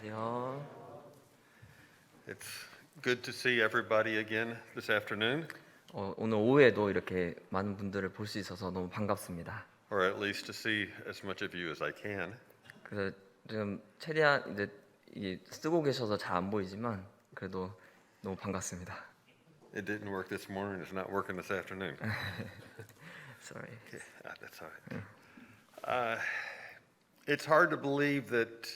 안녕하세요. It's good to see everybody again this afternoon, 오늘 오후에도 이렇게 많은 분들을 볼 수 있어서 너무 반갑습니다. or at least to see as much of you as I can. 그래서 지금 최대한 이제 이 쓰고 계셔서 잘 안 보이지만 그래도 너무 반갑습니다. It didn't work this morning. It's not working this afternoon. Sorry. That's all right. It's hard to believe that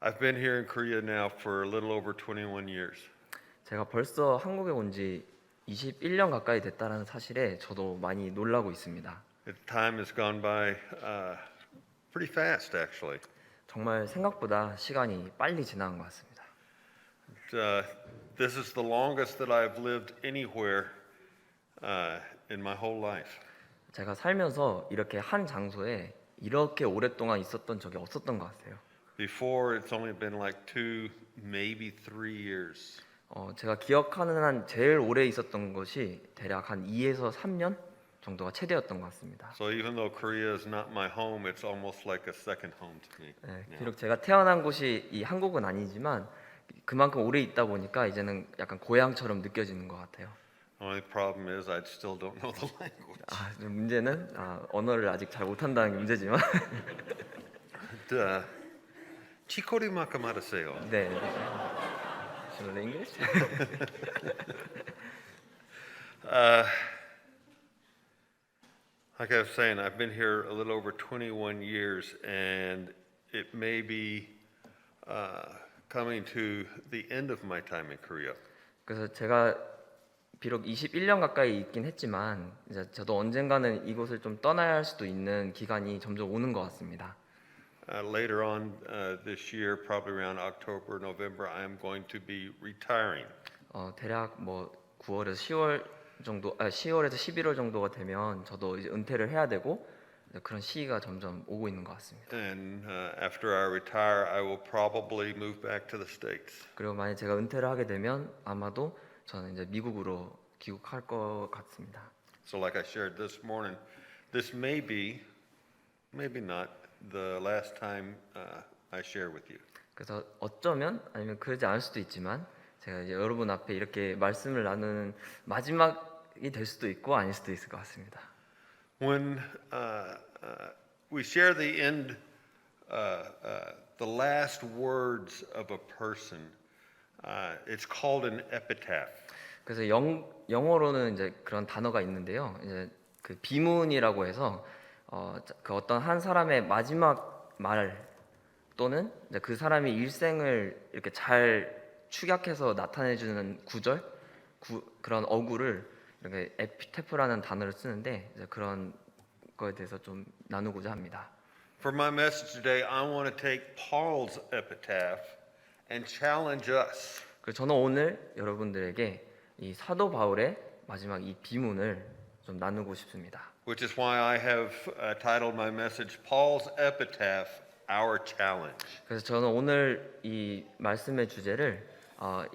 I've been here in Korea now for a little over 21 years. 제가 벌써 한국에 온 지 21년 가까이 됐다는 사실에 저도 많이 놀라고 있습니다. Time has gone by pretty fast, actually. 정말 생각보다 시간이 빨리 지나간 것 같습니다. This is the longest that I've lived anywhere in my whole life. 제가 살면서 이렇게 한 장소에 이렇게 오랫동안 있었던 적이 없었던 것 같아요. Before, it's only been like 2, maybe 3 years. 제가 기억하는 한 제일 오래 있었던 것이 대략 한 2에서 3년 정도가 최대였던 것 같습니다. So even though Korea is not my home, it's almost like a second home to me. 네, now. 비록 제가 태어난 곳이 이 한국은 아니지만 그만큼 오래 있다 보니까 이제는 약간 고향처럼 느껴지는 것 같아요. Only problem is I still don't know the language. 문제는 언어를 아직 잘 못한다는 게 문제지만 치코리마카 말하세요. 네. Should I English? Like I was saying, I've been here a little over 21 years, and it may be coming to the end of my time in Korea. 그래서 제가 비록 21년 가까이 있긴 했지만 이제 저도 언젠가는 이곳을 좀 떠나야 할 수도 있는 기간이 점점 오는 것 같습니다. Later on this year, probably around October, November, I am going to be retiring. 대략 뭐 9월에서 10월 정도, 10월에서 11월 정도가 되면 저도 이제 은퇴를 해야 되고 그런 시기가 점점 오고 있는 것 같습니다. And after I retire, I will probably move back to the States. 그리고 만약 제가 은퇴를 하게 되면 아마도 저는 이제 미국으로 귀국할 것 같습니다. So like I shared this morning, this may be, maybe not, the last time I share with you. 그래서 어쩌면 아니면 그러지 않을 수도 있지만 제가 이제 여러분 앞에 이렇게 말씀을 나누는 마지막이 될 수도 있고 아닐 수도 있을 것 같습니다. When we share the end, the last words of a person, it's called an epitaph. 그래서 영어로는 이제 그런 단어가 있는데요. 이제 그 비문이라고 해서 그 어떤 한 사람의 마지막 말 또는 이제 그 사람이 일생을 이렇게 잘 축약해서 나타내주는 구절, 그런 어구를 이렇게 에피테프라는 단어를 쓰는데 이제 그런 거에 대해서 좀 나누고자 합니다. For my message today, I want to take Paul's epitaph and challenge us. 그래서 저는 오늘 여러분들에게 이 사도 바울의 마지막 이 비문을 좀 나누고 싶습니다. Which is why I have titled my message Paul's Epitaph, Our Challenge. 그래서 저는 오늘 이 말씀의 주제를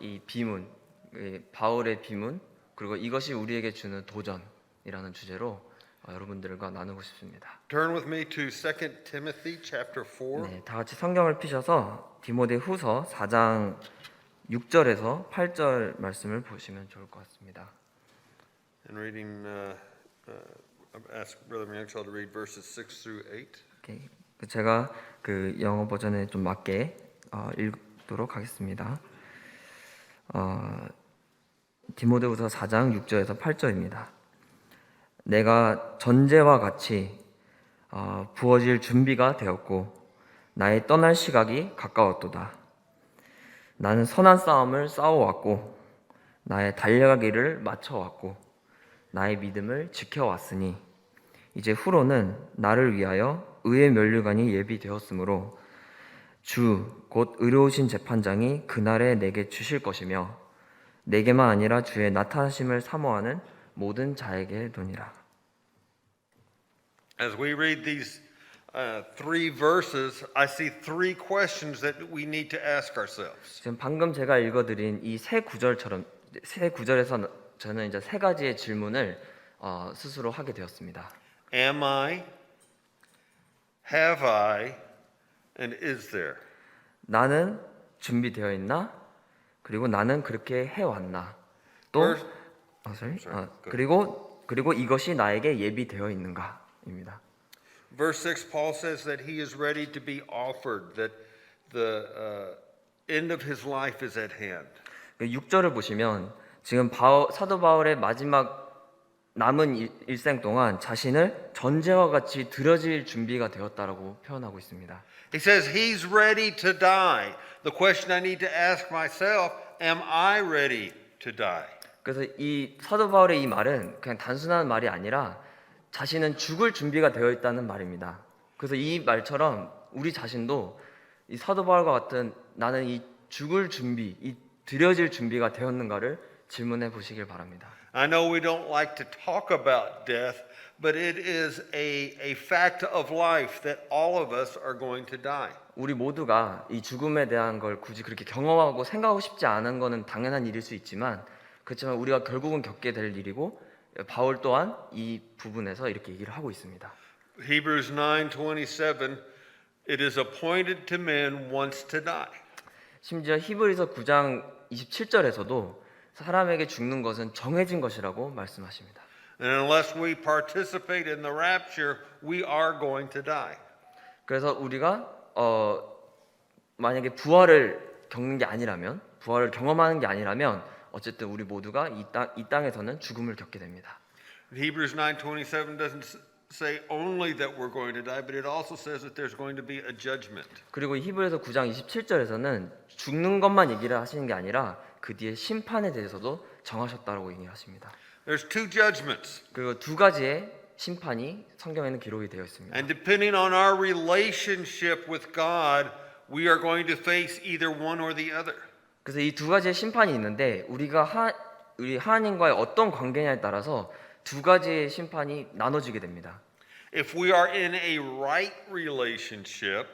이 비문, 이 바울의 비문 그리고 이것이 우리에게 주는 도전이라는 주제로 여러분들과 나누고 싶습니다. Turn with me to 2 Timothy chapter 4. 네, 다 같이 성경을 피셔서 디모데후서 4장 6절에서 8절 말씀을 보시면 좋을 것 같습니다. And reading, ask Brother Mianchel to read verses 6 through 8. 오케이. 제가 그 영어 버전에 좀 맞게 읽도록 하겠습니다. 디모데후서 4장 6절에서 8절입니다. 내가 전제와 같이 부어질 준비가 되었고 나의 떠날 시각이 가까웠도다. 나는 선한 싸움을 싸워왔고 나의 달려가기를 마쳐왔고 나의 믿음을 지켜왔으니 이제 후로는 나를 위하여 의의 면류관이 예비되었으므로 주 곧 의로우신 재판장이 그날에 내게 주실 것이며 내게만 아니라 주의 나타나심을 사모하는 모든 자에게 도니라. As we read these 3 verses, I see 3 questions that we need to ask ourselves. 지금 방금 제가 읽어드린 이 세 구절에서 저는 이제 3가지의 질문을 스스로 하게 되었습니다. Am I, have I, and is there? 나는 준비되어 있나? 그리고 나는 그렇게 해왔나? 또 Verse- 그리고 이것이 나에게 예비되어 있는가입니다. Verse 6, Paul says that he is ready to be offered, that the end of his life is at hand. 6절을 보시면 지금 사도 바울의 마지막 남은 일생 동안 자신을 전제와 같이 드려질 준비가 되었다라고 표현하고 있습니다. He says he's ready to die. The question I need to ask myself, am I ready to die? 그래서 이 사도 바울의 이 말은 그냥 단순한 말이 아니라 자신은 죽을 준비가 되어 있다는 말입니다. 그래서 이 말처럼 우리 자신도 이 사도 바울과 같은 나는 이 죽을 준비, 이 드려질 준비가 되었는가를 질문해 보시길 바랍니다. I know we don't like to talk about death, but it is a fact of life that all of us are going to die. 우리 모두가 이 죽음에 대한 걸 굳이 그렇게 경험하고 생각하고 싶지 않은 거는 당연한 일일 수 있지만 그렇지만 우리가 결국은 겪게 될 일이고 바울 또한 이 부분에서 이렇게 얘기를 하고 있습니다. Hebrews 9:27, it is appointed to men once to die. 심지어 히브리서 9장 27절에서도 사람에게 죽는 것은 정해진 것이라고 말씀하십니다. And unless we participate in the rapture, we are going to die. 그래서 우리가 만약에 부활을 겪는 게 아니라면 부활을 경험하는 게 아니라면 어쨌든 우리 모두가 이 땅에서는 죽음을 겪게 됩니다. Hebrews 9:27 doesn't say only that we're going to die, but it also says that there's going to be a judgment. 그리고 히브리서 9장 27절에서는 죽는 것만 얘기를 하시는 게 아니라 그 뒤에 심판에 대해서도 정하셨다고 얘기하십니다. There's two judgments. 그리고 두 가지의 심판이 성경에는 기록이 되어 있습니다. And depending on our relationship with God, we are going to face either one or the other. 그래서 이 두 가지의 심판이 있는데 우리가 우리 하나님과의 어떤 관계냐에 따라서 두 가지의 심판이 나눠지게 됩니다. If we are in a right relationship,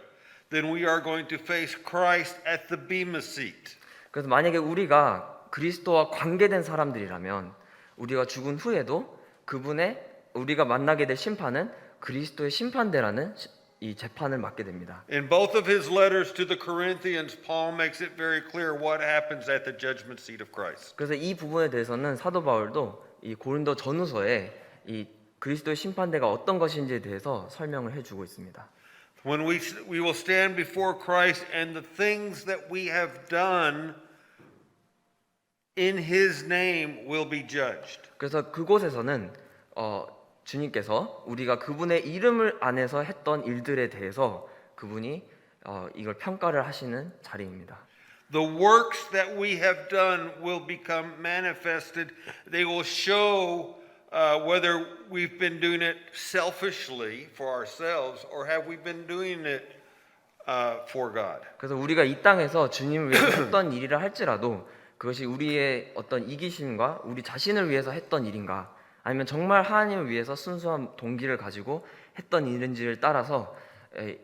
then we are going to face Christ at the bema seat. 그래서 만약에 우리가 그리스도와 관계된 사람들이라면 우리가 죽은 후에도 우리가 만나게 될 심판은 그리스도의 심판대라는 이 재판을 맡게 됩니다. In both of his letters to the Corinthians, Paul makes it very clear what happens at the judgment seat of Christ. 그래서 이 부분에 대해서는 사도 바울도 이 고린도 전후서에 이 그리스도의 심판대가 어떤 것인지에 대해서 설명을 해주고 있습니다. When we will stand before Christ and the things that we have done in his name will be judged. 그래서 그곳에서는 주님께서 우리가 그분의 이름을 안에서 했던 일들에 대해서 그분이 이걸 평가를 하시는 자리입니다. The works that we have done will become manifested. They will show whether we've been doing it selfishly for ourselves or have we been doing it for God. 그래서 우리가 이 땅에서 주님을 위해서 했던 일이라 할지라도 그것이 우리의 어떤 이기심과 우리 자신을 위해서 했던 일인가 아니면 정말 하나님을 위해서 순수한 동기를 가지고 했던 일인지를 따라서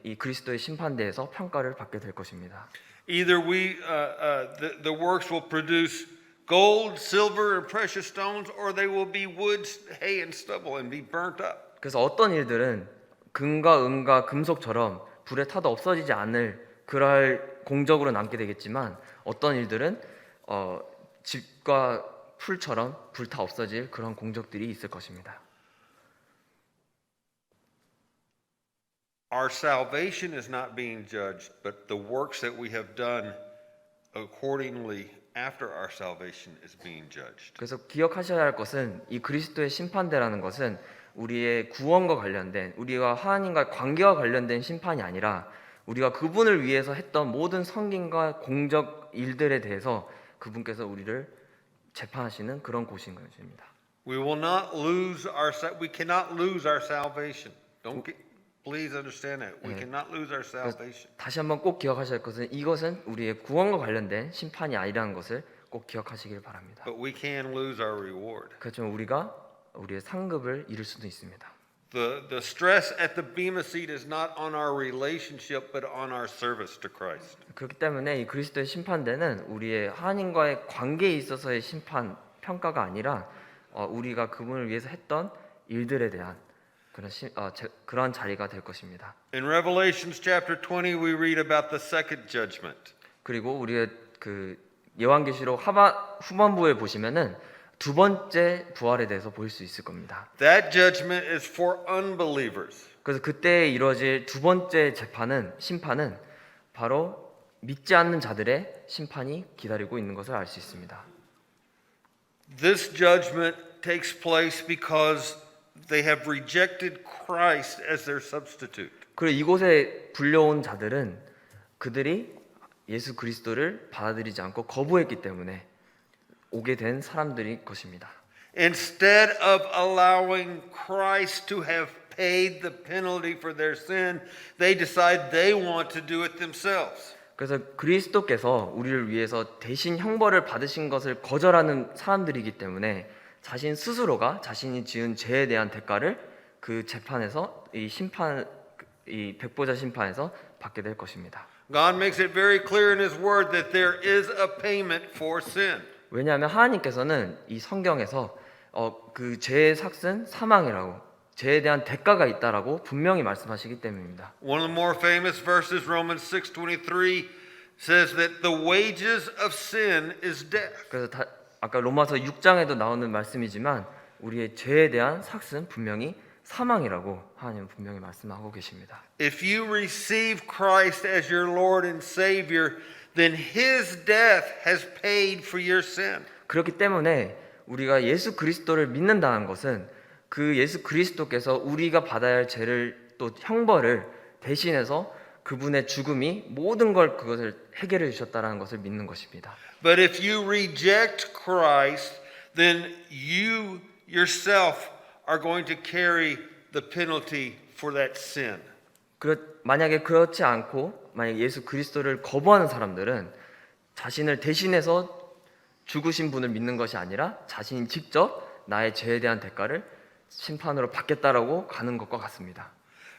이 그리스도의 심판대에서 평가를 받게 될 것입니다. Either the works will produce gold, silver, and precious stones, or they will be wood, hay, and stubble and be burnt up. 그래서 어떤 일들은 금과 은과 금속처럼 불에 타도 없어지지 않을 그럴 공적으로 남게 되겠지만 어떤 일들은 집과 풀처럼 불타 없어질 그런 공적들이 있을 것입니다. Our salvation is not being judged, but the works that we have done accordingly after our salvation is being judged. 그래서 기억하셔야 할 것은 이 그리스도의 심판대라는 것은 우리의 구원과 관련된 우리와 하나님과 관계와 관련된 심판이 아니라 우리가 그분을 위해서 했던 모든 성김과 공적 일들에 대해서 그분께서 우리를 재판하시는 그런 곳인 것입니다. We cannot lose our salvation. Please understand that. We cannot lose our salvation. 다시 한번 꼭 기억하셔야 할 것은 이것은 우리의 구원과 관련된 심판이 아니라는 것을 꼭 기억하시길 바랍니다. But we can lose our reward. 그렇지만 우리가 우리의 상급을 잃을 수도 있습니다. The stress at the bema seat is not on our relationship, but on our service to Christ. 그렇기 때문에 이 그리스도의 심판대는 우리의 하나님과의 관계에 있어서의 심판 평가가 아니라 우리가 그분을 위해서 했던 일들에 대한 그런 자리가 될 것입니다. In Revelations chapter 20, we read about the second judgment. 그리고 우리의 그 요한계시록 후반부에 보시면은 두 번째 부활에 대해서 볼 수 있을 겁니다. That judgment is for unbelievers. 그래서 그때 이루어질 두 번째 심판은 바로 믿지 않는 자들의 심판이 기다리고 있는 것을 알 수 있습니다. This judgment takes place because they have rejected Christ as their substitute. 그리고 이곳에 불려온 자들은 그들이 예수 그리스도를 받아들이지 않고 거부했기 때문에 오게 된 사람들일 것입니다. Instead of allowing Christ to have paid the penalty for their sin, they decide they want to do it themselves. 그래서 그리스도께서 우리를 위해서 대신 형벌을 받으신 것을 거절하는 사람들이기 때문에 자신 스스로가 자신이 지은 죄에 대한 대가를 그 재판에서 이 백보자 심판에서 받게 될 것입니다. God makes it very clear in His Word that there is a payment for sin. 왜냐하면 하나님께서는 이 성경에서 그 죄의 삭은 사망이라고 죄에 대한 대가가 있다라고 분명히 말씀하시기 때문입니다. One of the more famous verses, Romans 6:23, says that the wages of sin is death. 그래서 아까 로마서 6장에도 나오는 말씀이지만 우리의 죄에 대한 삭은 분명히 사망이라고 하나님은 분명히 말씀하고 계십니다. If you receive Christ as your Lord and Savior, then His death has paid for your sin. 그렇기 때문에 우리가 예수 그리스도를 믿는다는 것은 그 예수 그리스도께서 우리가 받아야 할 죄를 또 형벌을 대신해서 그분의 죽음이 모든 걸 그것을 해결해 주셨다는 것을 믿는 것입니다. But if you reject Christ, then you yourself are going to carry the penalty for that sin. 만약에 그렇지 않고 만약 예수 그리스도를 거부하는 사람들은 자신을 대신해서 죽으신 분을 믿는 것이 아니라 자신이 직접 나의 죄에 대한 대가를 심판으로 받겠다라고 가는 것과 같습니다.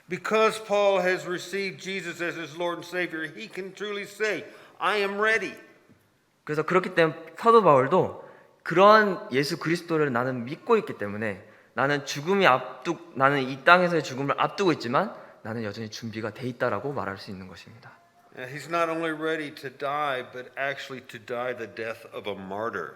Because Paul has received Jesus as his Lord and Savior, he can truly say, I am ready. 그래서 그렇기 때문에 사도 바울도 그러한 예수 그리스도를 나는 믿고 있기 때문에 나는 나는 이 땅에서의 죽음을 앞두고 있지만 나는 여전히 준비가 돼 있다라고 말할 수 있는 것입니다. He's not only ready to die, but actually to die the death of a martyr.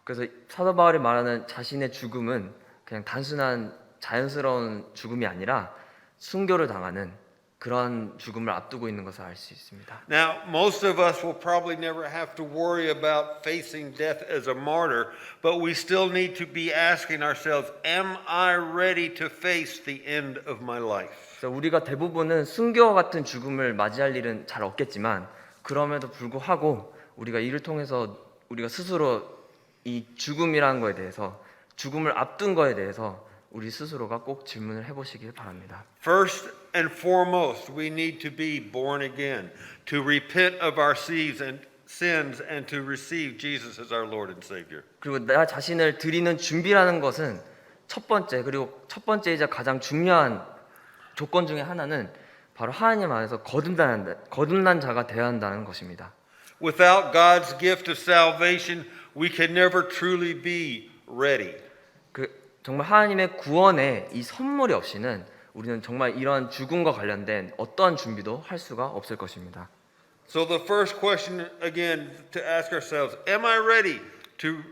그래서 사도 바울이 말하는 자신의 죽음은 그냥 단순한 자연스러운 죽음이 아니라 순교를 당하는 그런 죽음을 앞두고 있는 것을 알 수 있습니다. Now, most of us will probably never have to worry about facing death as a martyr, but we still need to be asking ourselves, am I ready to face the end of my life? 그래서 우리가 대부분은 순교와 같은 죽음을 맞이할 일은 잘 없겠지만 그럼에도 불구하고 우리가 이를 통해서 우리가 스스로 이 죽음이라는 거에 대해서 죽음을 앞둔 거에 대해서 우리 스스로가 꼭 질문을 해보시길 바랍니다. First and foremost, we need to be born again, to repent of our sins and to receive Jesus as our Lord and Savior. 그리고 나 자신을 드리는 준비라는 것은 첫 번째이자 가장 중요한 조건 중에 하나는 바로 하나님 안에서 거듭난 자가 되어야 한다는 것입니다. Without God's gift of salvation, we can never truly be ready. 정말 하나님의 구원의 이 선물이 없이는 우리는 정말 이러한 죽음과 관련된 어떠한 준비도 할 수가 없을 것입니다. So the first question again to ask ourselves, am I ready to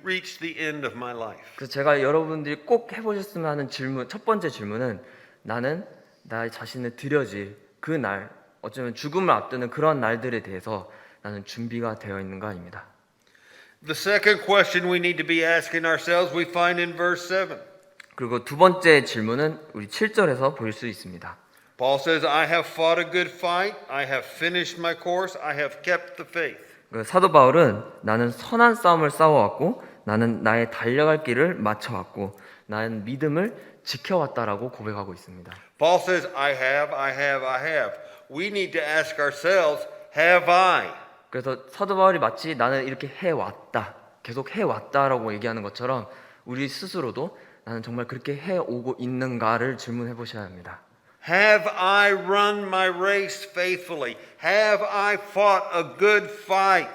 reach the end of my life? 그래서 제가 여러분들이 꼭 해보셨으면 하는 첫 번째 질문은 나는 나의 자신을 드려질 그 날, 어쩌면 죽음을 앞두는 그런 날들에 대해서 나는 준비가 되어 있는가입니다. The second question we need to be asking ourselves we find in verse 7. 그리고 두 번째 질문은 우리 7절에서 볼 수 있습니다. Paul says, I have fought a good fight, I have finished my course, I have kept the faith. 사도 바울은 나는 선한 싸움을 싸워왔고 나는 나의 달려갈 길을 마쳐왔고 나는 믿음을 지켜왔다라고 고백하고 있습니다. Paul says, I have. We need to ask ourselves, have I? 그래서 사도 바울이 마치 나는 이렇게 해왔다, 계속 해왔다라고 얘기하는 것처럼 우리 스스로도 나는 정말 그렇게 해오고 있는가를 질문해 보셔야 합니다. Have I run my race faithfully? Have I fought a good fight,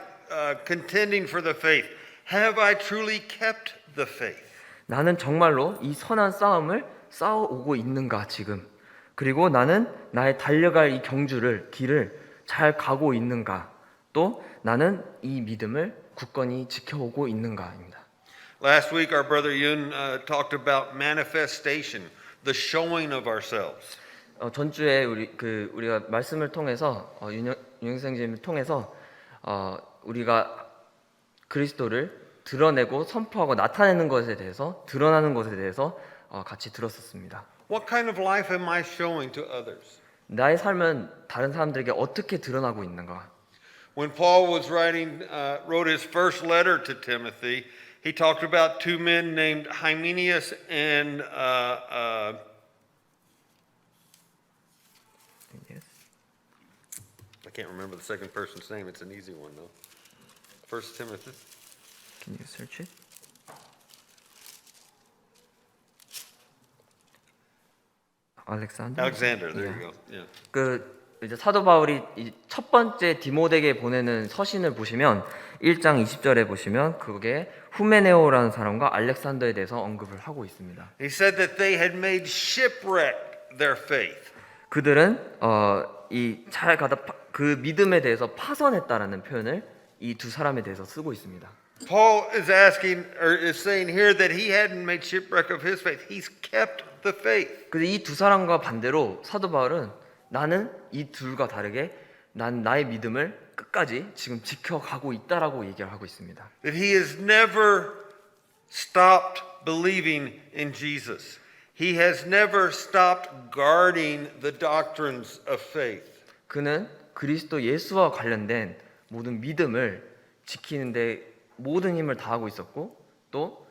contending for the faith? Have I truly kept the faith? 나는 정말로 이 선한 싸움을 싸워오고 있는가 지금. 그리고 나는 나의 달려갈 이 길을 잘 가고 있는가. 또 나는 이 믿음을 굳건히 지켜오고 있는가입니다. Last week, our brother Yun talked about manifestation, the showing of ourselves. 전주에 우리가 말씀을 통해서 윤영생님을 통해서 우리가 그리스도를 드러내고 선포하고 나타내는 것에 대해서 드러나는 것에 대해서 같이 들었었습니다. What kind of life am I showing to others? 나의 삶은 다른 사람들에게 어떻게 드러나고 있는가? When Paul was wrote his first letter to Timothy, he talked about two men named Hymenaeus and I can't remember the second person's name. It's an easy one though. First Timothy. Can you search it? Alexander. There you go. Yeah. 이제 사도 바울이 이 첫 번째 디모데에게 보내는 서신을 보시면 1장 20절에 보시면 그게 후메네오라는 사람과 알렉산더에 대해서 언급을 하고 있습니다. He said that they had made shipwreck their faith. 그들은 이 잘 가다 그 믿음에 대해서 파선했다라는 표현을 이 두 사람에 대해서 쓰고 있습니다. Paul is asking or is saying here that he hadn't made shipwreck of his faith. He's kept the faith. 그래서 이 두 사람과 반대로 사도 바울은 나는 이 둘과 다르게 난 나의 믿음을 끝까지 지금 지켜가고 있다라고 얘기를 하고 있습니다. That he has never stopped believing in Jesus. He has never stopped guarding the doctrines of faith. 그는 그리스도 예수와 관련된 모든 믿음을 지키는데 모든 힘을 다하고 있었고 또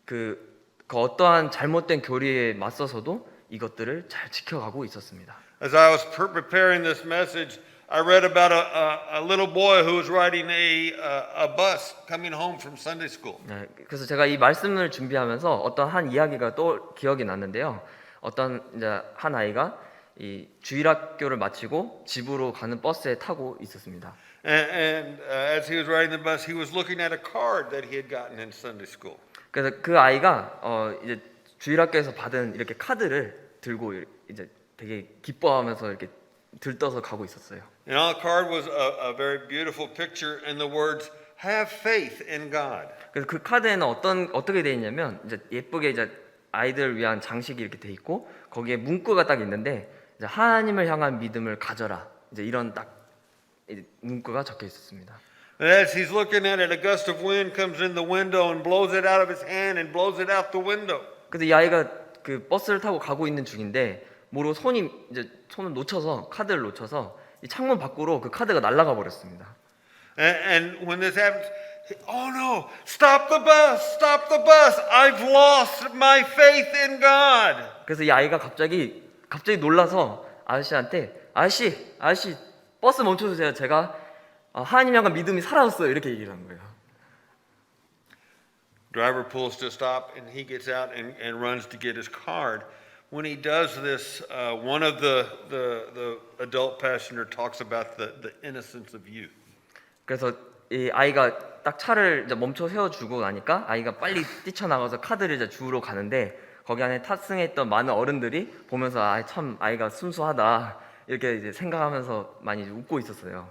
그 어떠한 잘못된 교리에 맞서서도 이것들을 잘 지켜가고 있었습니다. As I was preparing this message, I read about a little boy who was riding a bus coming home from Sunday school. 네, 그래서 제가 이 말씀을 준비하면서 어떤 한 이야기가 또 기억이 났는데요. 어떤 이제 한 아이가 이 주일학교를 마치고 집으로 가는 버스에 타고 있었습니다. And as he was riding the bus, he was looking at a card that he had gotten in Sunday school. 그래서 그 아이가 이제 주일학교에서 받은 이렇게 카드를 들고 이제 되게 기뻐하면서 이렇게 들떠서 가고 있었어요. And on the card was a very beautiful picture and the words "Have faith in God." 그래서 그 카드에는 어떻게 돼 있냐면 이제 예쁘게 이제 아이들 위한 장식이 이렇게 돼 있고 거기에 문구가 딱 있는데 이제 하나님을 향한 믿음을 가져라. 이제 이런 딱 문구가 적혀 있었습니다. And as he's looking at it, a gust of wind comes in the window and blows it out of his hand and blows it out the window. 그래서 이 아이가 그 버스를 타고 가고 있는 중인데 모르고 손을 놓쳐서 카드를 놓쳐서 이 창문 밖으로 그 카드가 날아가 버렸습니다. And when this happens, oh no! Stop the bus! Stop the bus! I've lost my faith in God. 그래서 이 아이가 갑자기 놀라서 아저씨한테 아저씨 버스 멈춰주세요. 제가 하나님 향한 믿음이 사라졌어요. 이렇게 얘기를 한 거예요. Driver pulls to stop and he gets out and runs to get his card. When he does this, one of the adult passenger talks about the innocence of youth. 그래서 이 아이가 딱 차를 이제 멈춰 세워주고 나니까 아이가 빨리 뛰쳐나가서 카드를 이제 주우러 가는데 거기 안에 탑승했던 많은 어른들이 보면서 참 아이가 순수하다 이렇게 이제 생각하면서 많이 웃고 있었어요.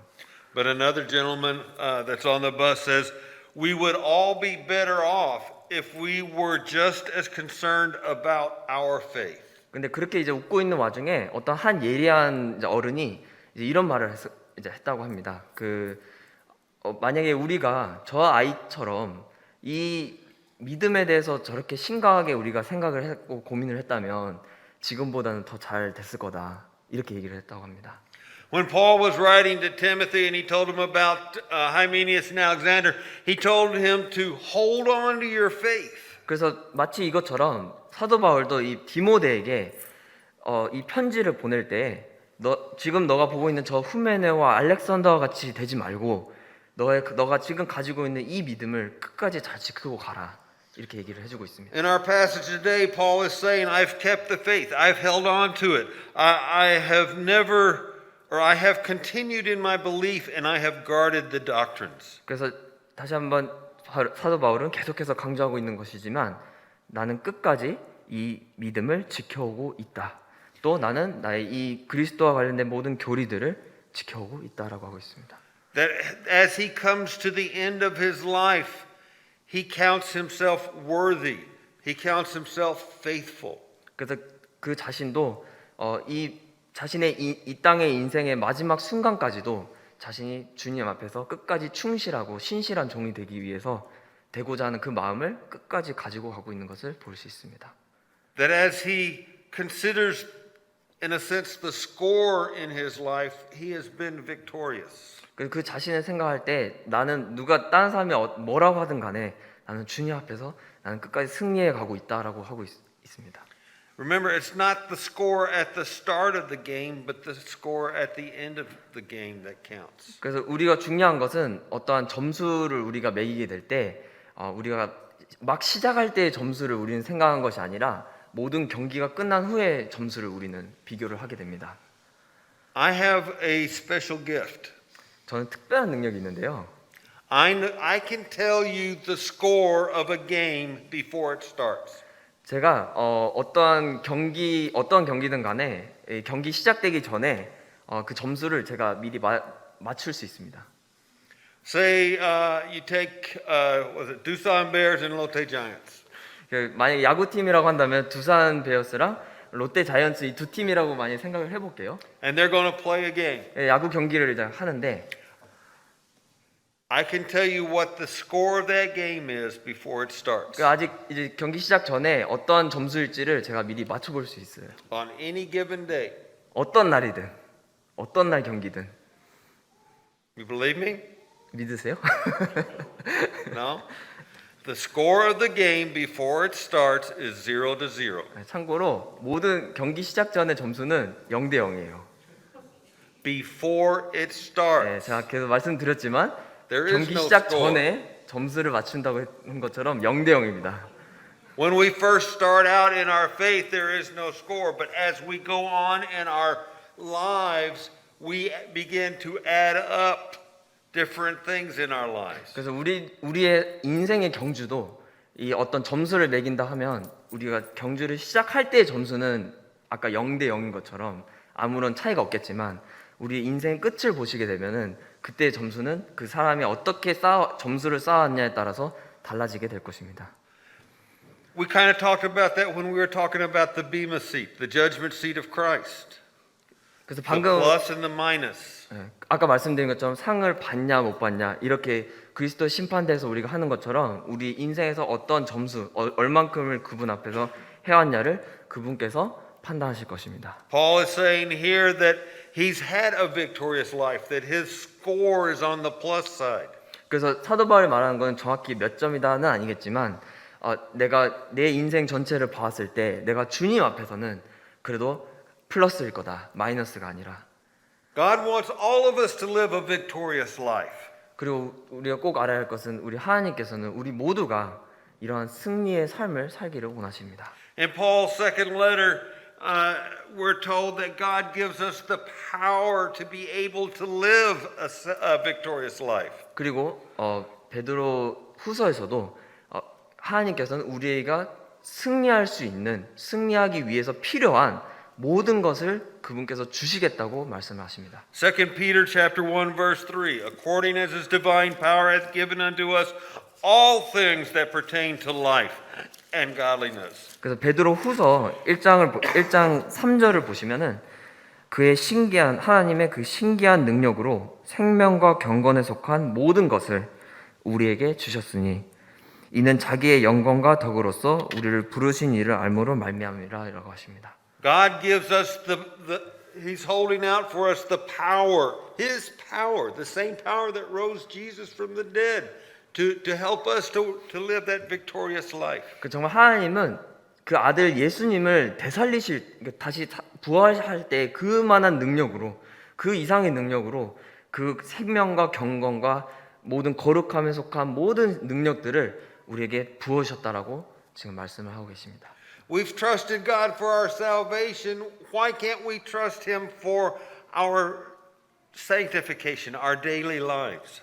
But another gentleman that's on the bus says, "We would all be better off if we were just as concerned about our faith." 근데 그렇게 이제 웃고 있는 와중에 어떤 한 예리한 이제 어른이 이제 이런 말을 했다고 합니다. 만약에 우리가 저 아이처럼 이 믿음에 대해서 저렇게 심각하게 우리가 생각을 했고 고민을 했다면 지금보다는 더 잘 됐을 거다. 이렇게 얘기를 했다고 합니다. When Paul was writing to Timothy and he told him about Hymenaeus and Alexander, he told him to hold on to your faith. 그래서 마치 이것처럼 사도 바울도 이 디모데에게 이 편지를 보낼 때 지금 너가 보고 있는 저 후메네와 알렉산더와 같이 되지 말고 너가 지금 가지고 있는 이 믿음을 끝까지 잘 지키고 가라. 이렇게 얘기를 해주고 있습니다. In our passage today, Paul is saying, I've kept the faith. I've held on to it. I have continued in my belief and I have guarded the doctrines. 그래서 다시 한번 사도 바울은 계속해서 강조하고 있는 것이지만 나는 끝까지 이 믿음을 지켜오고 있다. 또 나는 나의 이 그리스도와 관련된 모든 교리들을 지켜오고 있다라고 하고 있습니다. That as he comes to the end of his life, he counts himself worthy. He counts himself faithful. 그래서 그 자신도 이 자신의 이 땅의 인생의 마지막 순간까지도 자신이 주님 앞에서 끝까지 충실하고 신실한 종이 되기 위해서 되고자 하는 그 마음을 끝까지 가지고 가고 있는 것을 볼 수 있습니다. That as he considers, in a sense, the score in his life, he has been victorious. 그 자신을 생각할 때 나는 누가 다른 사람이 뭐라고 하든 간에 나는 주님 앞에서 나는 끝까지 승리해 가고 있다라고 하고 있습니다. Remember, it's not the score at the start of the game, but the score at the end of the game that counts. 그래서 우리가 중요한 것은 어떠한 점수를 우리가 매기게 될 때 우리가 막 시작할 때의 점수를 우리는 생각한 것이 아니라 모든 경기가 끝난 후의 점수를 우리는 비교를 하게 됩니다. I have a special gift. 저는 특별한 능력이 있는데요. I can tell you the score of a game before it starts. 제가 어떠한 경기든 간에 이 경기 시작되기 전에 그 점수를 제가 미리 맞출 수 있습니다. Say you take was it Doosan Bears and Lotte Giants. 만약 야구팀이라고 한다면 두산 베어스랑 롯데 자이언츠 이 두 팀이라고 많이 생각을 해볼게요. And they're going to play a game. 야구 경기를 이제 하는데 I can tell you what the score of that game is before it starts. 아직 이제 경기 시작 전에 어떠한 점수일지를 제가 미리 맞춰볼 수 있어요. On any given day. 어떤 날이든 어떤 날 경기든. You believe me? 믿으세요? No. The score of the game before it starts is 0-0. 참고로 모든 경기 시작 전의 점수는 0대 0이에요. Before it starts. 제가 계속 말씀드렸지만 There is 경기 no 시작 score. 전에 점수를 맞춘다고 한 것처럼 0대 0입니다. When we first start out in our faith, there is no score. But as we go on in our lives, we begin to add up different things in our lives. 그래서 우리의 인생의 경주도 이 어떤 점수를 매긴다 하면 우리가 경주를 시작할 때의 점수는 아까 0대 0인 것처럼 아무런 차이가 없겠지만 우리 인생 끝을 보시게 되면은 그때의 점수는 그 사람이 어떻게 점수를 쌓았냐에 따라서 달라지게 될 것입니다. We kind of talked about that when we were talking about the bema seat, the judgment seat of Christ. 그래서 The 방금 plus and the minus. 아까 말씀드린 것처럼 상을 받냐 못 받냐 이렇게 그리스도 심판대에서 우리가 하는 것처럼 우리 인생에서 어떤 점수 얼만큼을 그분 앞에서 해왔냐를 그분께서 판단하실 것입니다. Paul is saying here that he's had a victorious life, that his score is on the plus side. 그래서 사도 바울이 말하는 건 정확히 몇 점이다는 아니겠지만 내가 내 인생 전체를 봤을 때 내가 주님 앞에서는 그래도 플러스일 거다, 마이너스가 아니라. God wants all of us to live a victorious life. 그리고 우리가 꼭 알아야 할 것은 우리 하나님께서는 우리 모두가 이러한 승리의 삶을 살기를 원하십니다. In Paul's second letter, we're told that God gives us the power to be able to live a victorious life. 그리고 베드로 후서에서도 하나님께서는 우리가 승리할 수 있는, 승리하기 위해서 필요한 모든 것을 그분께서 주시겠다고 말씀하십니다. 2 Peter chapter 1 verse 3, according as his divine power hath given unto us all things that pertain to life and godliness. 그래서 베드로 후서 1장 3절을 보시면은 그의 신기한 하나님의 그 신기한 능력으로 생명과 경건에 속한 모든 것을 우리에게 주셨으니 이는 자기의 영광과 덕으로서 우리를 부르신 이를 알므로 말미암이라라고 하십니다. God gives us He's holding out for us the power, His power, the same power that rose Jesus from the dead, to help us to live that victorious life. 정말 하나님은 그 아들 예수님을 되살리실 다시 부활할 때 그만한 능력으로 그 이상의 능력으로 그 생명과 경건과 모든 거룩함에 속한 모든 능력들을 우리에게 부으셨다라고 지금 말씀을 하고 계십니다. We've trusted God for our salvation. Why can't we trust Him for our sanctification, our daily lives?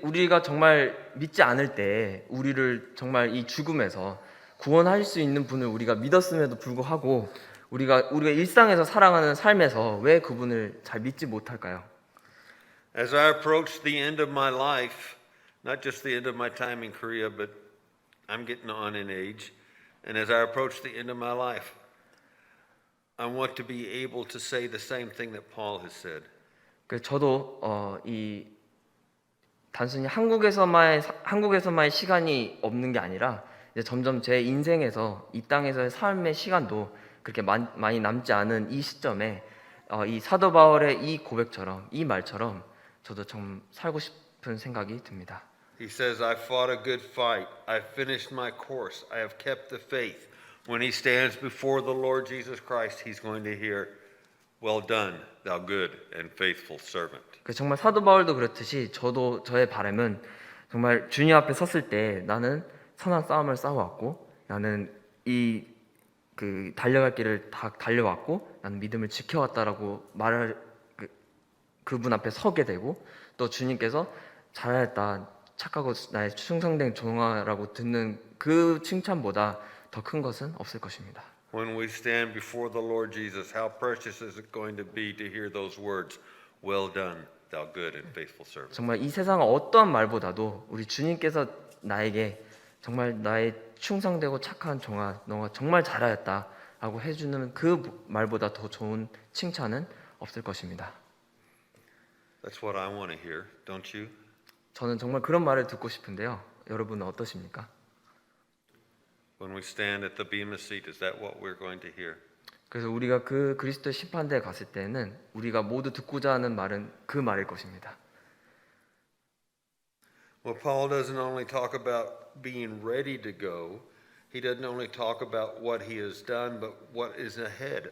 우리가 정말 믿지 않을 때 우리를 정말 이 죽음에서 구원할 수 있는 분을 우리가 믿었음에도 불구하고 우리가 일상에서 살아가는 삶에서 왜 그분을 잘 믿지 못할까요? As I approach the end of my life, not just the end of my time in Korea, but I'm getting on in age, and as I approach the end of my life, I want to be able to say the same thing that Paul has said. 그 저도 이 단순히 한국에서만의 시간이 없는 게 아니라 이제 점점 제 인생에서 이 땅에서의 삶의 시간도 그렇게 많이 남지 않은 이 시점에 이 사도 바울의 이 고백처럼 이 말처럼 저도 좀 살고 싶은 생각이 듭니다. He says, I fought a good fight. I finished my course. I have kept the faith. When he stands before the Lord Jesus Christ, he's going to hear, well done, thou good and faithful servant. 정말 사도 바울도 그렇듯이 저의 바람은 정말 주님 앞에 섰을 때 나는 선한 싸움을 싸워왔고 나는 달려갈 길을 다 달려왔고 나는 믿음을 지켜왔다라고 말을 그분 앞에 서게 되고 또 주님께서 잘했다 착하고 나의 충성된 종아라고 듣는 그 칭찬보다 더 큰 것은 없을 것입니다. When we stand before the Lord Jesus, how precious is it going to be to hear those words, well done, thou good and faithful servant. 정말 이 세상 어떠한 말보다도 우리 주님께서 나에게 정말 나의 충성되고 착한 종아, 너가 정말 잘하였다라고 해주는 그 말보다 더 좋은 칭찬은 없을 것입니다. That's what I want to hear, don't you? 저는 정말 그런 말을 듣고 싶은데요. 여러분은 어떠십니까? When we stand at the bema seat, is that what we're going to hear? 그래서 우리가 그 그리스도의 심판대에 갔을 때는 우리가 모두 듣고자 하는 말은 그 말일 것입니다. Well, Paul doesn't only talk about being ready to go. He doesn't only talk about what he has done, but what is ahead,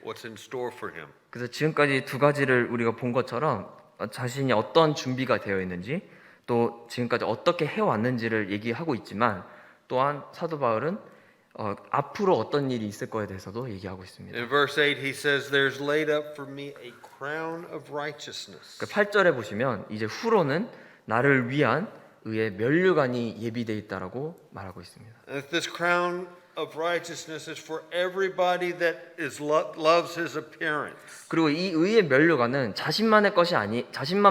what's in store for him. 그래서 지금까지 두 가지를 우리가 본 것처럼 자신이 어떤 준비가 되어 있는지 또 지금까지 어떻게 해왔는지를 얘기하고 있지만 또한 사도 바울은 앞으로 어떤 일이 있을 거에 대해서도 얘기하고 있습니다. In verse 8 he says, There's laid up for me a crown of righteousness. 8절에 보시면 이제 후로는 나를 위한 의의 면류관이 예비되어 있다라고 말하고 있습니다. And this crown of righteousness is for everybody that loves his appearance. 그리고 이 의의 면류관은 자신만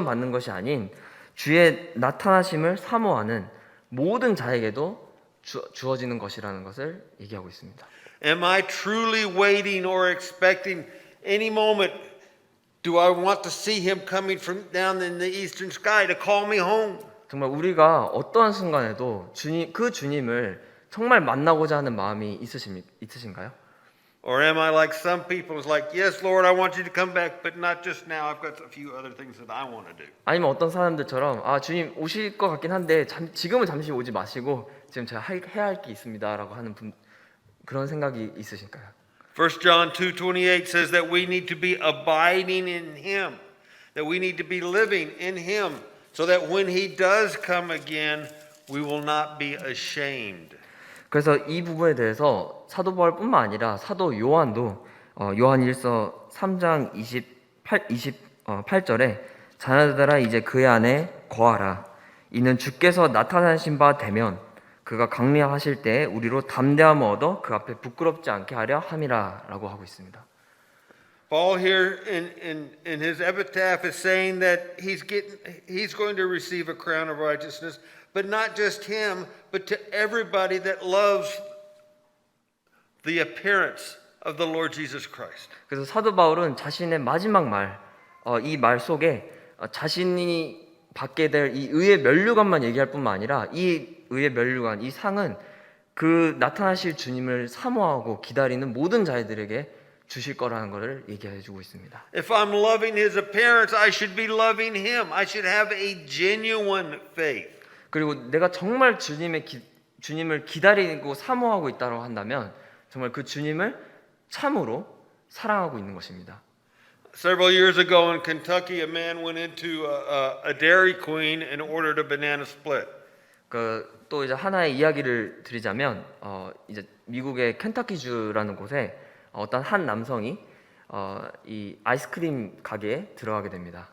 받는 것이 아닌 주의 나타나심을 사모하는 모든 자에게도 주어지는 것이라는 것을 얘기하고 있습니다. Am I truly waiting or expecting any moment? Do I want to see him coming from down in the eastern sky to call me home? 정말 우리가 어떠한 순간에도 그 주님을 정말 만나고자 하는 마음이 있으신가요? Or am I like some people who's like, yes, Lord, I want you to come back, but not just now. I've got a few other things that I want to do. 아니면 어떤 사람들처럼 주님 오실 것 같긴 한데 지금은 잠시 오지 마시고 지금 제가 해야 할 게 있습니다라고 하는 그런 생각이 있으실까요? 1 John 2:28 says that we need to be abiding in him, that we need to be living in him, so that when he does come again, we will not be ashamed. 그래서 이 부분에 대해서 사도 바울뿐만 아니라 사도 요한도 요한일서 3장 28절에 자녀들아 이제 그의 안에 거하라. 이는 주께서 나타나신 바 되면 그가 강림하실 때 우리로 담대함을 얻어 그 앞에 부끄럽지 않게 하려 함이라라고 하고 있습니다. Paul here in his epitaph is saying that he's going to receive a crown of righteousness, but not just him, but to everybody that loves the appearance of the Lord Jesus Christ. 그래서 사도 바울은 자신의 마지막 이 말 속에 자신이 받게 될 이 의의 면류관만 얘기할 뿐만 아니라 이 의의 면류관, 이 상은 그 나타나실 주님을 사모하고 기다리는 모든 자들에게 주실 거라는 것을 얘기해 주고 있습니다. If I'm loving his appearance, I should be loving him. I should have a genuine faith. 그리고 내가 정말 주님을 기다리고 사모하고 있다고 한다면 정말 그 주님을 참으로 사랑하고 있는 것입니다. Several years ago in Kentucky, a man went into a Dairy Queen and ordered a banana split. 또 이제 하나의 이야기를 드리자면 이제 미국의 켄터키주라는 곳에 어떤 한 남성이 이 아이스크림 가게에 들어가게 됩니다.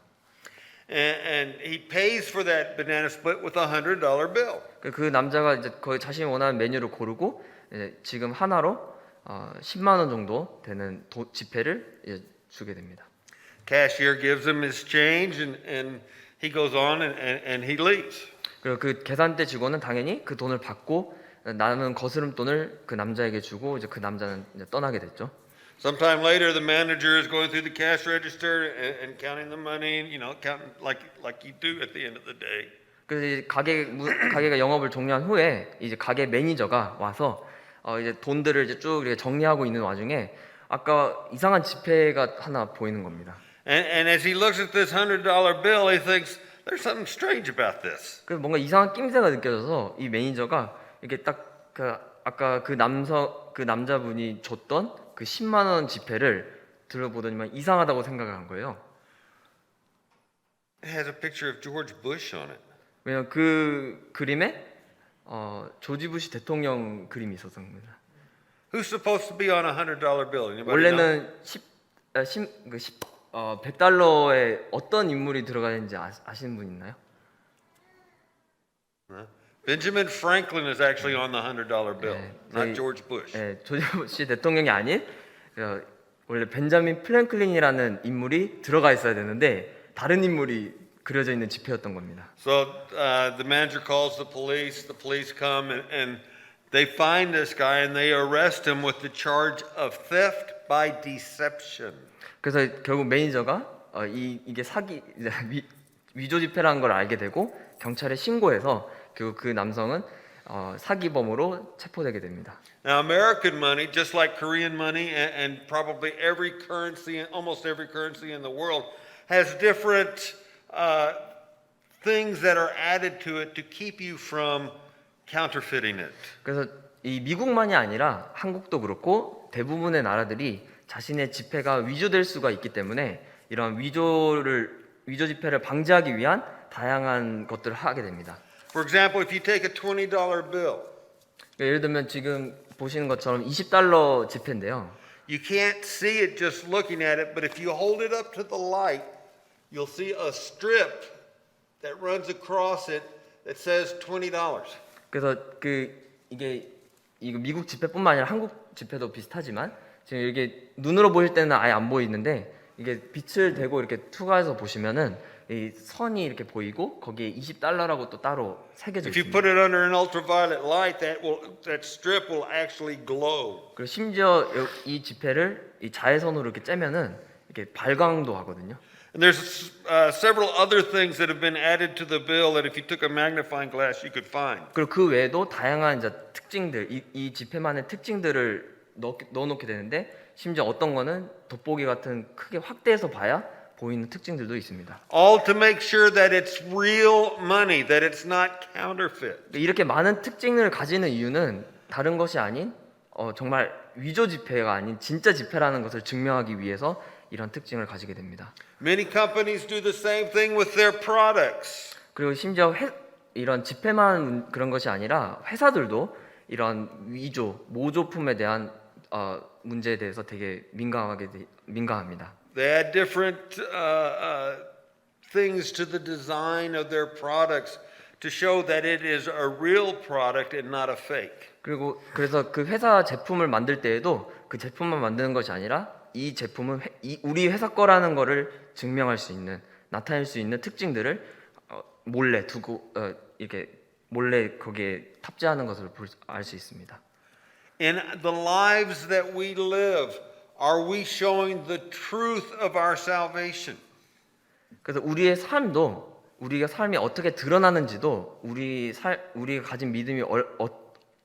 and he pays for that banana split with a $100 bill. 그 남자가 이제 거의 자신이 원하는 메뉴를 고르고 이제 지금 하나로 10만 원 정도 되는 지폐를 이제 주게 됩니다. Cashier gives him his change, and he goes on and he leaves. 그리고 그 계산대 직원은 당연히 그 돈을 받고 남은 거스름돈을 그 남자에게 주고 이제 그 남자는 이제 떠나게 됐죠. Sometime later, the manager is going through the cash register and counting the money, counting like you do at the end of the day. 그래서 이제 가게가 영업을 종료한 후에 이제 가게 매니저가 와서 이제 돈들을 이제 쭉 이렇게 정리하고 있는 와중에 아까 이상한 지폐가 하나 보이는 겁니다. And as he looks at this $100 bill, he thinks there's something strange about this. 그래서 뭔가 이상한 낌새가 느껴져서 이 매니저가 이렇게 딱 그 아까 그 남자분이 줬던 그 10만 원 지폐를 들어보더니만 이상하다고 생각을 한 거예요. It has a picture of George Bush on it. 왜냐면 그 그림에 조지 부시 대통령 그림이 있었습니다. Who's supposed to be on a $100 bill? Anybody know? 원래는 100달러에 어떤 인물이 들어가는지 아시는 분 있나요? Benjamin Franklin is actually on the $100 bill, not George Bush. 네, 조지 부시 대통령이 아닌 원래 벤자민 프랭클린이라는 인물이 들어가 있어야 되는데 다른 인물이 그려져 있는 지폐였던 겁니다. So the manager calls the police come and they find this guy and they arrest him with the charge of theft by deception. 그래서 결국 매니저가 이게 위조 지폐라는 걸 알게 되고 경찰에 신고해서 결국 그 남성은 사기범으로 체포되게 됩니다. Now American money, just like Korean money and probably every currency, almost every currency in the world, has different things that are added to it to keep you from counterfeiting it. 그래서 이 미국만이 아니라 한국도 그렇고 대부분의 나라들이 자신의 지폐가 위조될 수가 있기 때문에 이런 위조 지폐를 방지하기 위한 다양한 것들을 하게 됩니다. For example, if you take a $20 bill, 예를 들면 지금 보시는 것처럼 20달러 지폐인데요. you can't see it just looking at it, but if you hold it up to the light, you'll see a strip that runs across it that says $20. 그래서 이거 미국 지폐뿐만 아니라 한국 지폐도 비슷하지만 지금 이게 눈으로 보일 때는 아예 안 보이는데 이게 빛을 대고 이렇게 투과해서 보시면은 이 선이 이렇게 보이고 거기에 20달러라고 또 따로 새겨져 If you 있습니다. put it under an ultraviolet light, that strip will actually glow. 그리고 심지어 이 지폐를 이 자외선으로 이렇게 쬐면은 이렇게 발광도 하거든요. And there's several other things that have been added to the bill that if you took a magnifying glass, you could find. 그리고 그 외에도 다양한 이제 특징들, 이 지폐만의 특징들을 넣어놓게 되는데 심지어 어떤 거는 돋보기 같은 크게 확대해서 봐야 보이는 특징들도 있습니다. All to make sure that it's real money, that it's not counterfeit. 이렇게 많은 특징을 가지는 이유는 다른 것이 아닌 정말 위조 지폐가 아닌 진짜 지폐라는 것을 증명하기 위해서 이런 특징을 가지게 됩니다. Many companies do the same thing with their products. 그리고 심지어 이런 지폐만 그런 것이 아니라 회사들도 이런 위조, 모조품에 대한 문제에 대해서 되게 민감합니다. They add different things to the design of their products to show that it is a real product and not a fake. 그래서 그 회사 제품을 만들 때에도 그 제품만 만드는 것이 아니라 이 제품은 우리 회사 거라는 거를 증명할 수 있는, 나타낼 수 있는 특징들을 몰래 두고 이렇게 몰래 거기에 탑재하는 것을 알 수 있습니다. In the lives that we live, are we showing the truth of our salvation? 그래서 우리의 삶도 우리가 삶이 어떻게 드러나는지도 우리가 가진 믿음이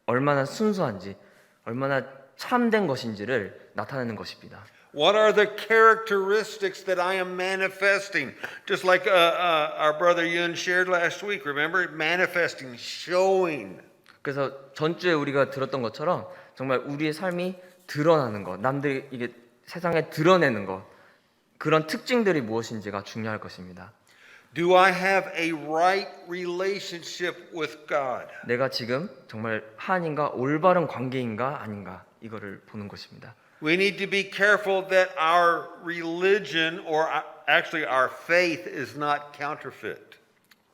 얼마나 순수한지, 얼마나 참된 것인지를 나타내는 것입니다. What are the characteristics that I am manifesting? Just like our brother Yun shared last week, remember? Manifesting, showing. 그래서 전주에 우리가 들었던 것처럼 정말 우리의 삶이 드러나는 것, 남들이 이게 세상에 드러내는 것, 그런 특징들이 무엇인지가 중요할 것입니다. Do I have a right relationship with God? 내가 지금 정말 하나님과 올바른 관계인가 아닌가 이거를 보는 것입니다. We need to be careful that our religion or actually our faith is not counterfeit.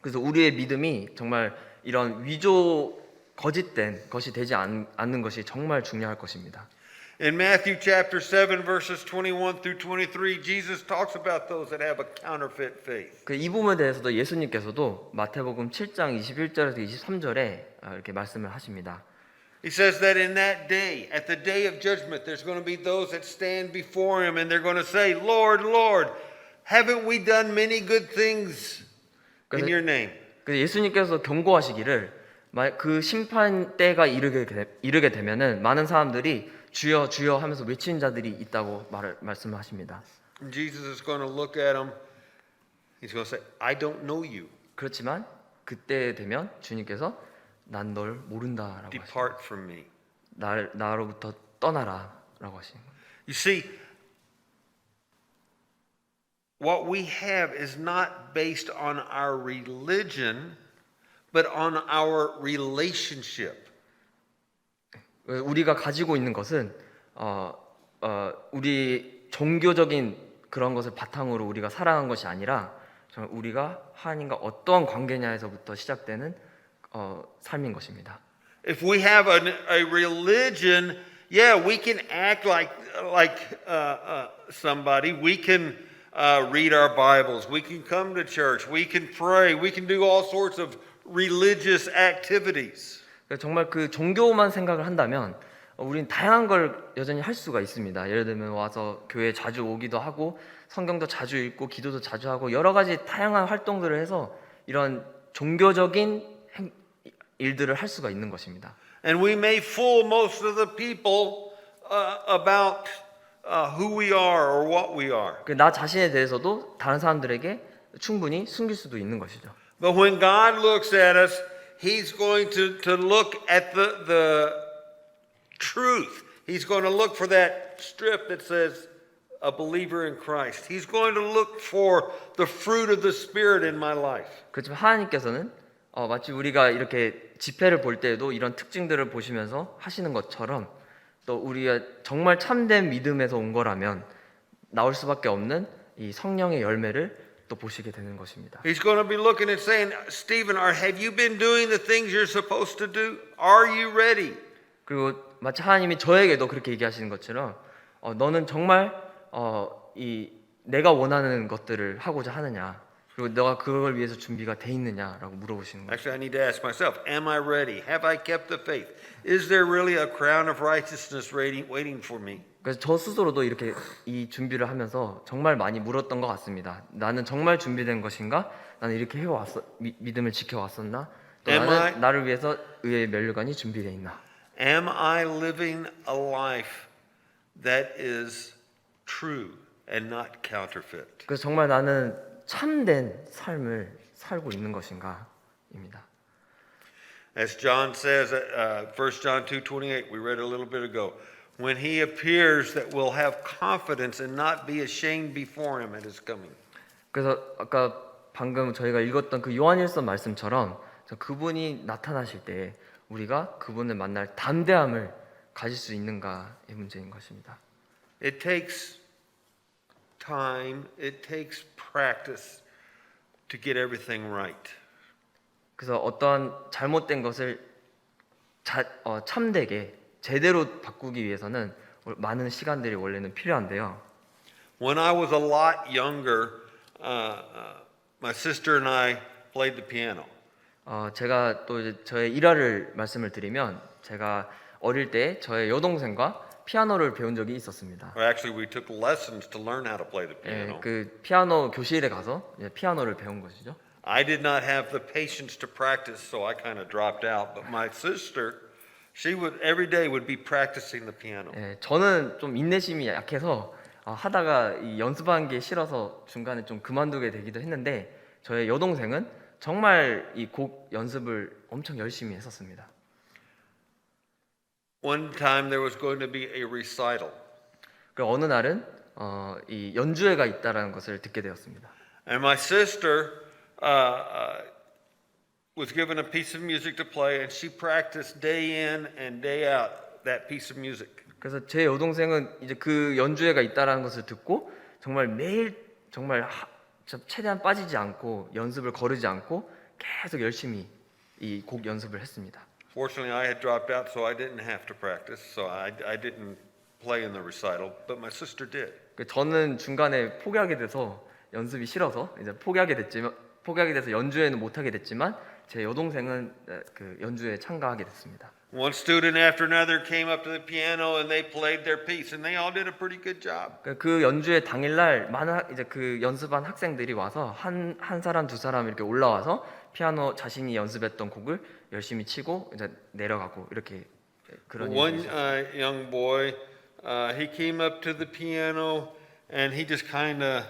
그래서 우리의 믿음이 정말 이런 위조 거짓된 것이 되지 않는 것이 정말 중요할 것입니다. In Matthew chapter 7 verses 21 through 23, Jesus talks about those that have a counterfeit faith. 그 이 부분에 대해서도 예수님께서도 마태복음 7장 21절에서 23절에 이렇게 말씀을 하십니다. He says that in that day, at the day of judgment, there's going to be those that stand before him and they're going to say, Lord, Lord, haven't we done many good things in your name? 그 예수님께서 경고하시기를 그 심판 때가 이르게 되면은 많은 사람들이 주여 주여 하면서 외치는 자들이 있다고 말씀하십니다. And Jesus is going to look at them. He's going to say, I don't know you. 그렇지만 그때 되면 주님께서 난 널 모른다라고 하십니다. Depart from me. 나로부터 떠나라라고 하시는 거예요. You see, what we have is not based on our religion, but on our relationship. 우리가 가지고 있는 것은 우리 종교적인 그런 것을 바탕으로 우리가 살아간 것이 아니라 정말 우리가 하나님과 어떠한 관계냐에서부터 시작되는 삶인 것입니다. If we have a religion, yeah, we can act like somebody. We can read our Bibles. We can come to church. We can pray. We can do all sorts of religious activities. 정말 그 종교만 생각을 한다면 우리는 다양한 걸 여전히 할 수가 있습니다. 예를 들면 와서 교회 자주 오기도 하고 성경도 자주 읽고 기도도 자주 하고 여러 가지 다양한 활동들을 해서 이런 종교적인 일들을 할 수가 있는 것입니다. And we may fool most of the people about who we are or what we are. 나 자신에 대해서도 다른 사람들에게 충분히 숨길 수도 있는 것이죠. But when God looks at us, He's going to look at the truth. He's going to look for that strip that says a believer in Christ. He's going to look for the fruit of the Spirit in my life. 그렇지만 하나님께서는 마치 우리가 이렇게 지폐를 볼 때에도 이런 특징들을 보시면서 하시는 것처럼 또 우리가 정말 참된 믿음에서 온 거라면 나올 수밖에 없는 이 성령의 열매를 또 보시게 되는 것입니다. He's going to be looking and saying, Stephen, have you been doing the things you're supposed to do? Are you ready? 그리고 마치 하나님이 저에게도 그렇게 얘기하시는 것처럼 너는 정말 내가 원하는 것들을 하고자 하느냐? 그리고 너가 그걸 위해서 준비가 돼 있느냐라고 물어보시는 거예요. Actually, I need to ask myself, am I ready? Have I kept the faith? Is there really a crown of righteousness waiting for me? 그래서 저 스스로도 이렇게 이 준비를 하면서 정말 많이 물었던 것 같습니다. 나는 정말 준비된 것인가? 나는 이렇게 해왔어 믿음을 지켜왔었나? 또 나를 위해서 의의 면류관이 준비되어 있나? Am I living a life that is true and not counterfeit? 그래서 정말 나는 참된 삶을 살고 있는 것인가입니다. As John says, 1 John 2:28, we read a little bit ago, when he appears that we'll have confidence and not be ashamed before him at his coming. 그래서 아까 방금 저희가 읽었던 그 요한일서 말씀처럼 그분이 나타나실 때 우리가 그분을 만날 담대함을 가질 수 있는가의 문제인 것입니다. It takes time, it takes practice to get everything right. 그래서 어떠한 잘못된 것을 참되게 제대로 바꾸기 위해서는 많은 시간들이 원래는 필요한데요. When I was a lot younger, my sister and I played the piano. 제가 또 이제 저의 일화를 말씀을 드리면 제가 어릴 때 저의 여동생과 피아노를 배운 적이 있었습니다. Actually, we took lessons to learn how to play the piano. 그 피아노 교실에 가서 피아노를 배운 것이죠. I did not have the patience to practice, so I kind of dropped out. But my sister, she would every day would be practicing the piano. 저는 좀 인내심이 약해서 하다가 이 연습하는 게 싫어서 중간에 좀 그만두게 되기도 했는데 저의 여동생은 정말 이 곡 연습을 엄청 열심히 했었습니다. One time there was going to be a recital. 그 어느 날은 이 연주회가 있다라는 것을 듣게 되었습니다. And my sister was given a piece of music to play, and she practiced day in and day out that piece of music. 그래서 제 여동생은 이제 그 연주회가 있다라는 것을 듣고 정말 매일 정말 최대한 빠지지 않고 연습을 거르지 않고 계속 열심히 이 곡 연습을 했습니다. Fortunately, I had dropped out, so I didn't have to practice. So I didn't play in the recital, but my sister did. 저는 중간에 포기하게 돼서 연습이 싫어서 이제 포기하게 돼서 연주회는 못 하게 됐지만 제 여동생은 그 연주회에 참가하게 됐습니다. One student after another came up to the piano and they played their piece, and they all did a pretty good job. 그 연주회 당일날 이제 그 연습한 학생들이 와서 한 사람 두 사람 이렇게 올라와서 피아노 자신이 연습했던 곡을 열심히 치고 이제 내려가고 이렇게 그런 One 일이 young boy, he came up to the piano and he just kind of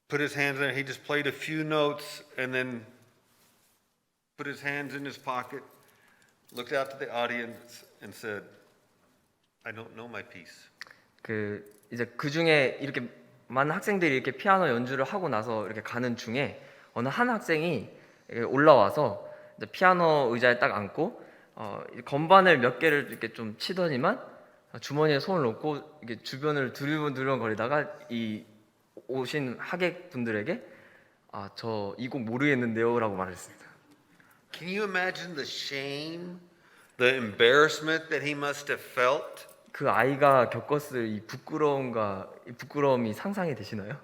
put his hands there. He just played a few notes and then put his hands in his pocket, looked out to the audience and said, "I don't know my piece." 이제 그 중에 이렇게 많은 학생들이 이렇게 피아노 연주를 하고 나서 이렇게 가는 중에 어느 한 학생이 이렇게 올라와서 이제 피아노 의자에 딱 앉고 건반을 몇 개를 이렇게 좀 치더니만 주머니에 손을 넣고 이게 주변을 두리번 거리다가 이 오신 하객분들에게 저 이 곡 모르겠는데요라고 말했습니다. Can you imagine the shame, the embarrassment that he must have felt? 그 아이가 겪었을 이 부끄러움이 상상이 되시나요?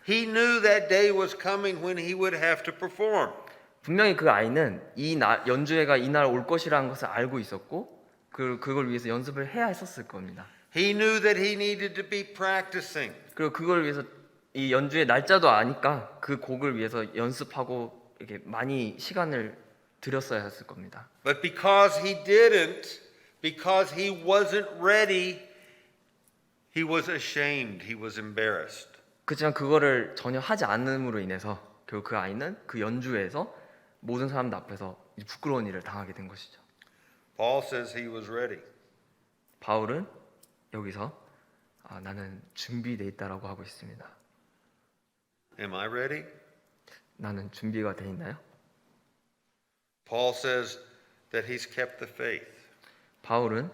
He knew that day was coming when he would have to perform. 분명히 그 아이는 연주회가 이날 올 것이라는 것을 알고 있었고 그걸 위해서 연습을 해야 했었을 겁니다. He knew that he needed to be practicing. 그리고 그걸 위해서 이 연주의 날짜도 아니까 그 곡을 위해서 연습하고 이렇게 많이 시간을 들였어야 했을 겁니다. But because he didn't, because he wasn't ready, he was ashamed, he was embarrassed. 그렇지만 그거를 전혀 하지 않음으로 인해서 결국 그 아이는 그 연주회에서 모든 사람들 앞에서 부끄러운 일을 당하게 된 것이죠. Paul says he was ready. 바울은 여기서 나는 준비돼 있다라고 하고 있습니다. Am I ready? 나는 준비가 돼 있나요? Paul says that he's kept the faith. 바울은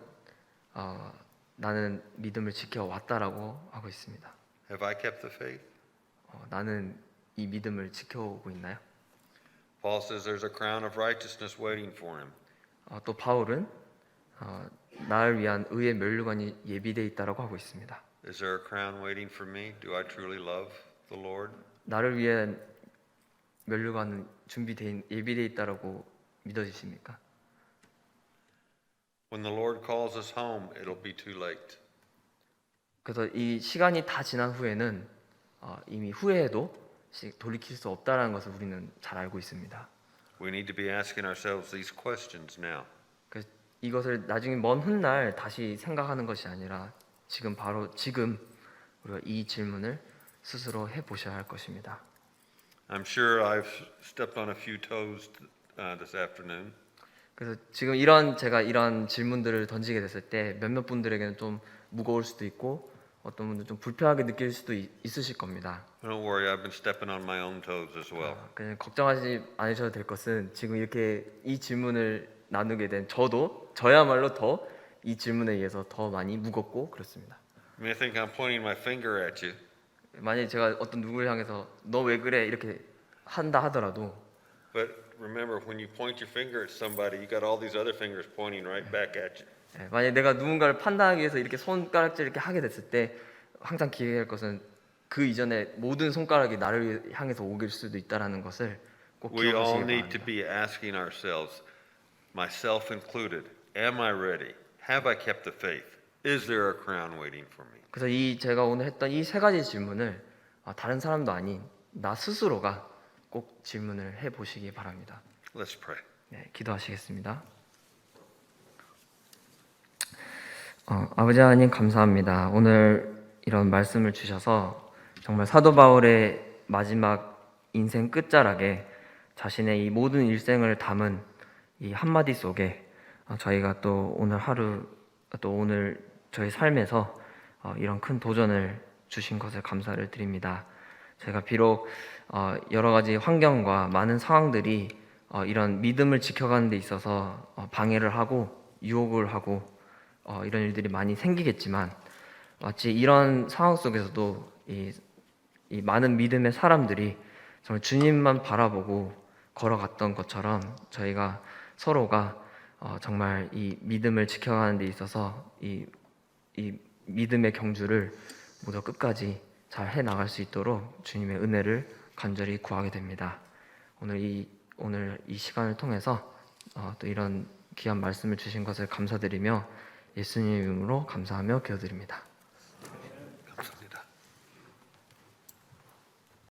나는 믿음을 지켜왔다라고 하고 있습니다. Have I kept the faith? 나는 이 믿음을 지켜오고 있나요? Paul says there's a crown of righteousness waiting for him. 또 바울은 나를 위한 의의 면류관이 예비돼 있다라고 하고 있습니다. Is there a crown waiting for me? Do I truly love the Lord? 나를 위한 면류관은 예비돼 있다라고 믿어지십니까? When the Lord calls us home, it'll be too late. 그래서 이 시간이 다 지난 후에는 이미 후회해도 돌이킬 수 없다라는 것을 우리는 잘 알고 있습니다. We need to be asking ourselves these questions now. 그래서 이것을 나중에 먼 훗날 다시 생각하는 것이 아니라 바로 지금 우리가 이 질문을 스스로 해보셔야 할 것입니다. I'm sure I've stepped on a few toes this afternoon. 그래서 지금 제가 이런 질문들을 던지게 됐을 때 몇몇 분들에게는 좀 무거울 수도 있고 어떤 분들 좀 불편하게 느낄 수도 있으실 겁니다. Don't worry, I've been stepping on my own toes as well. 그냥 걱정하지 않으셔도 될 것은 지금 이렇게 이 질문을 나누게 된 저야말로 더 이 질문에 의해서 더 많이 무겁고 그렇습니다. You may think I'm pointing my finger at you, 만약에 제가 어떤 누구를 향해서 너 왜 그래 이렇게 한다 하더라도 but remember when you point your finger at somebody, you got all these other fingers pointing right back at you. 만약에 내가 누군가를 판단하기 위해서 이렇게 손가락질 이렇게 하게 됐을 때 항상 기억할 것은 그 이전에 모든 손가락이 나를 향해서 오길 수도 있다라는 것을 꼭 We all 기억하시기 need to 바랍니다. be asking ourselves, myself included, am I ready? Have I kept the faith? Is there a crown waiting for me? 그래서 제가 오늘 했던 이 세 가지 질문을 다른 사람도 아닌 나 스스로가 꼭 질문을 해보시기 바랍니다. Let's pray. 네, 기도하시겠습니다. 아버지 하나님 감사합니다. 오늘 이런 말씀을 주셔서 정말 사도 바울의 마지막 인생 끝자락에 자신의 이 모든 일생을 담은 이 한마디 속에 저희가 또 오늘 하루 또 오늘 저희 삶에서 이런 큰 도전을 주신 것을 감사를 드립니다. 저희가 비록 여러 가지 환경과 많은 상황들이 이런 믿음을 지켜가는 데 있어서 방해를 하고 유혹을 하고 이런 일들이 많이 생기겠지만 마치 이런 상황 속에서도 이 이 많은 믿음의 사람들이 정말 주님만 바라보고 걸어갔던 것처럼 저희가 서로가 정말 이 믿음을 지켜가는 데 있어서 이 믿음의 경주를 모두 끝까지 잘 해나갈 수 있도록 주님의 은혜를 간절히 구하게 됩니다. 오늘 이 시간을 통해서 또 이런 귀한 말씀을 주신 것을 감사드리며 예수님 이름으로 감사하며 기도드립니다.